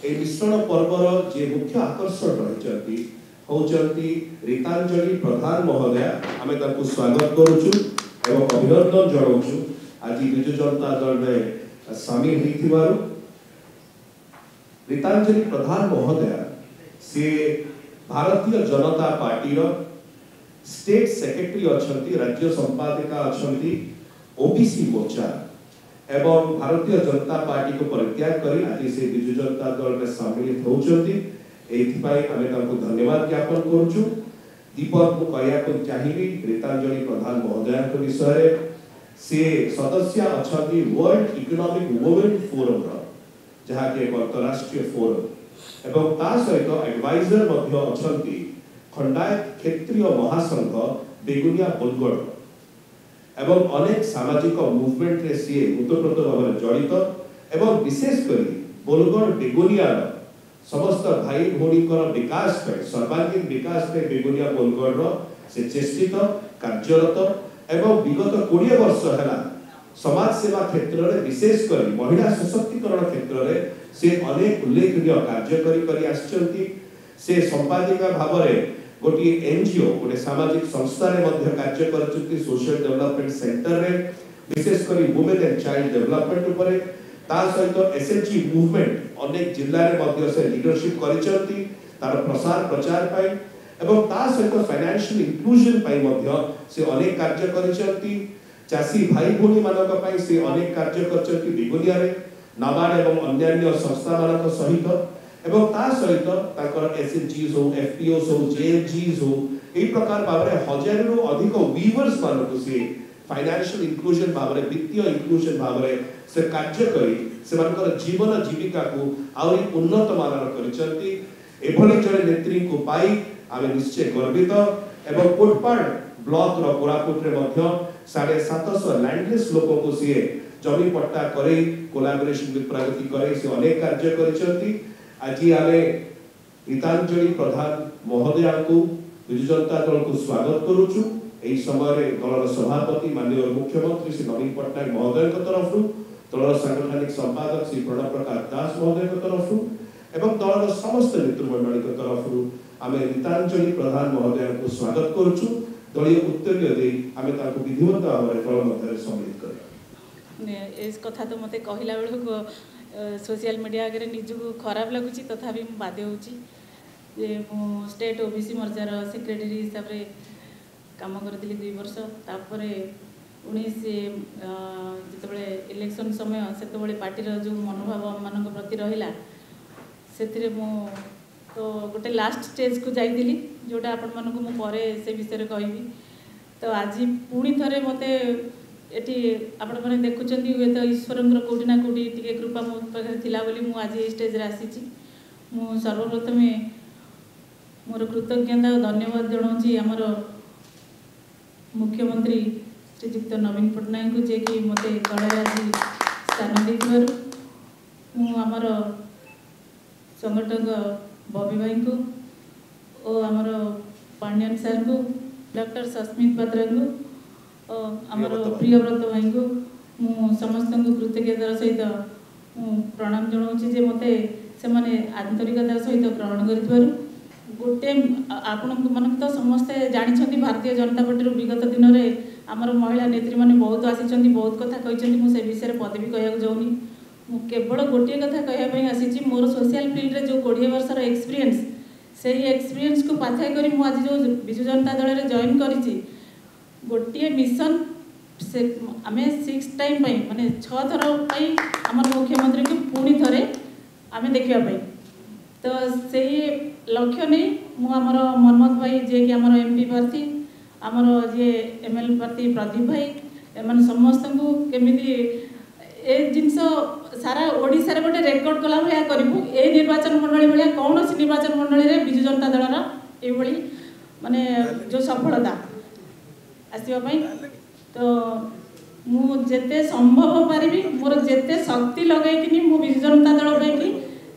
ए मिश्रण पर्वर जे मुख्य आकर्षण रही होचंती रीतांजलि प्रधान महोदय आमे तांको स्वागत करूछु एवं अभिनंदन जणाउछु आज बिजु जनता दल में शामिल होइथिबारु। रीतांजलि प्रधान महोदय से भारतीय जनता पार्टी रो स्टेट सेक्रेटरी अछंती, राज्य संपादिका अछंती ओबीसी मोर्चा एवं भारतीय जनता पार्टी को परित्याग करी आज से बिजु जनता दल में सम्मिलित होचंती। एथिपाई आमे तांको धन्यवाद ज्ञापन करूछु। दीपक को कहया को चाहिबी रीतांजलि प्रधान महोदय के विषय से सदस्य अछंती वर्ल्ड इकोनॉमिक वुमेन फोरम रो जहा के एक अंतरराष्ट्रीय फोरम एवं ता सहित एडवाइजर मध्य अछंती खंडायत क्षेत्रीय महासंघ बेगुनिया बोलगड़ एवं अनेक सामाजिक मूवमेंट रे सी उतप्रोत भाव जड़ित एवं विशेष करी बोलगड़ बेगुनिया समस्त भाई भौणी विकास सर्वांगीन विकास बेगुनिया बोलगड़ से चेष्टित कार्यरत एवं विगत 20 वर्ष है समाज सेवा क्षेत्र में विशेष कर महिला सशक्तिकरण क्षेत्र में से अनेक उल्लेखनीय कार्य करी से संपादिका भाव में गोटे एनजीओ गोटे सामाजिक संस्था कार्य कर सोशल डेवलपमेंट सेंटर रे विशेष कर वुमेन एंड चाइल्ड डेवलपमेंट उपरे ता सहित एसएचजी मूवमेंट अनेक जिल्ला रे मध्य से लीडरशिप करिसंती तार प्रसार प्रचार पाई एवं ता सहित फाइनेंशियल इंक्लूजन पाई मध्य से अनेक कार्य करिसंती। चासी भाई भौणी मानक पाई से अनेक कार्य करचंती बेगुनिया रे नाबार्ड एवं अन्य संस्था मानक सहित एवं ता सहित ताकर एसएचजीज हो एफपीओस हो जेएफजीज हो एई प्रकार भाबरे हजार रु अधिक वीवर्स मानक से फाइनेंशियल इंक्लूजन भाबरे वित्तीय इंक्लूजन भाबरे से कार्य करी से मानकर जीवन जीविका को आउरी उन्नत मानर करिसंती। एभली जने नेत्री को पाई आमे निश्चय गर्वित एवं कोटपाड़ ब्लॉक रो कोरापुट रे मध्य 750 लैंडलेस लोगों को से जमी पट्टा करे कोलैबोरेशन विथ प्रगति करे से अनेक कार्य करिसंती। आज आमे रीतांजलि प्रधान महोदय को बिजु जनता दल को स्वागत करूछु। एई समय दलर सभापति माननीय मुख्यमंत्री श्री नवीन पट्टनायक महोदय के तरफ दलर सांगठनिक संपादक श्री प्रणव प्रकाश दास महोदय के तरफ एवं दलर समस्त नेतृमंडली के तरफ आमे रीतांजलि प्रधान महोदय को स्वागत करूछु। दलीय उत्तरीय दे आमे ताको विधिवत भाव दल मध्य सम्मिलित कर इस कथा तो मते कहिला बेलको सोशल मीडिया आगे निजको खराब लगुच तथापि बाध्य होची जे स्टेट ओबीसी मोर्चार सेक्रेटरी हिसाब रे काम करथिली 2 वर्ष तापरे 19 जितबळे इलेक्शन समय सेतबळे पार्टी रो जो मनोभाव मानक प्रति रहिला सेथिरे मो तो गोटे लास्ट स्टेज को जाइदिली जोटा आपण मानक मु परे से विषय कहबी। तो आज पुणी थरे मते एटी आपण माने देखुचंती हुए तो ईश्वरंकर कोटी ना कोटी टिके कृपा मो पाखे थिला बोली मु आज ए स्टेज रे आसीची। मु सर्वप्रथम मोर कृतज्ञता और धन्यवाद जणाउची हमर मुख्यमंत्री श्रीयुक्त नवीन पट्टनायक को जे कि मते दल आज स्थान देथिबारु मु हमर संगठक बॉबी भाई को और आमर पांड्यन सर को डॉक्टर सस्मित पात्रा को और आमर प्रियव्रत भाई को मु समस्त कृतज्ञतार सहित प्रणाम जनाऊँगी जे मते से माने आंतरिकतार सहित ग्रहण कर गोटे आपण मन तो समस्ते जानी भारतीय जनता पार्टी विगत दिन में आमर महिला नेत्री मैंने बहुत आसी बहुत कथा कहते मुझे विषय पदे भी कहूँ जाऊनी मु केवल गोटे कथा कहवाई आसी मोर सोशल फील्ड रे जो 20 वर्षर एक्सपीरियंस से एक्सपीरियंस को पाथाई करी मु आज जो बिजु जनता दल रे जॉइन करी गोटे मिशन से आमे 6 टाइम माने 6 थर आम मुख्यमंत्री को पुणी थे आम देखापी तो से लक्ष्य नहीं मुझर मनमोहन भाई जे कि आमर एमपी प्रार्थी आमर जे एमएल प्रार्थी प्रदीप भाई एम समस्त को केमिति ए जिनस सारा ओडिशा रे गोटे रेकर्ड कला भया करिवु ए निर्वाचन मंडली भया कौन निर्वाचन मंडली रे बिजु जनता दलर ए भली माने जो सफलता आसीबा पई तो मु जेते संभव पारिबी मोर जेते शक्ति लगाई कि मु बिजु जनता दल पई कि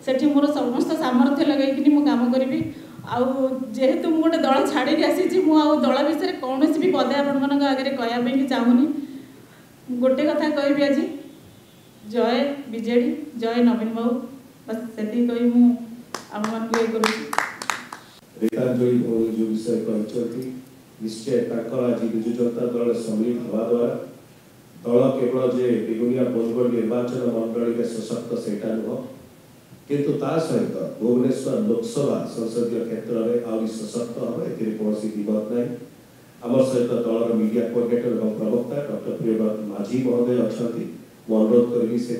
सेठी मोर समस्त सामर्थ्य लगाई कि मु काम करिवि आउ जेहेतु मु गोटे दल छाड़ी आसी मु आउ दल विषय कौन भी पदे आपण मन आगे कहया पई कि चाहूनी गोटे कथा कहबी आज जय बीजेडी जय नवीन बाबू बस सेति कहि मु आपण मानक ए करू रीतांजलि भौणी जो विषय कहते निश्चय ताकर आज विजु जनता दल सम्मिलित हवा द्वारा दल केवल जे बेगुनिया बंदगढ़ निर्वाचन मंडल सशक्त सेटा नुह किंतु ता सहित भुवनेश्वर लोकसभा संसदीय क्षेत्र में आहुरी सशक्त हम ए कौन विमत ना आम सहित दलर मीडिया कोऑर्डिनेटर और प्रवक्ता डॉक्टर प्रियव्रत माझी महोदय अच्छा अनुरोध करी से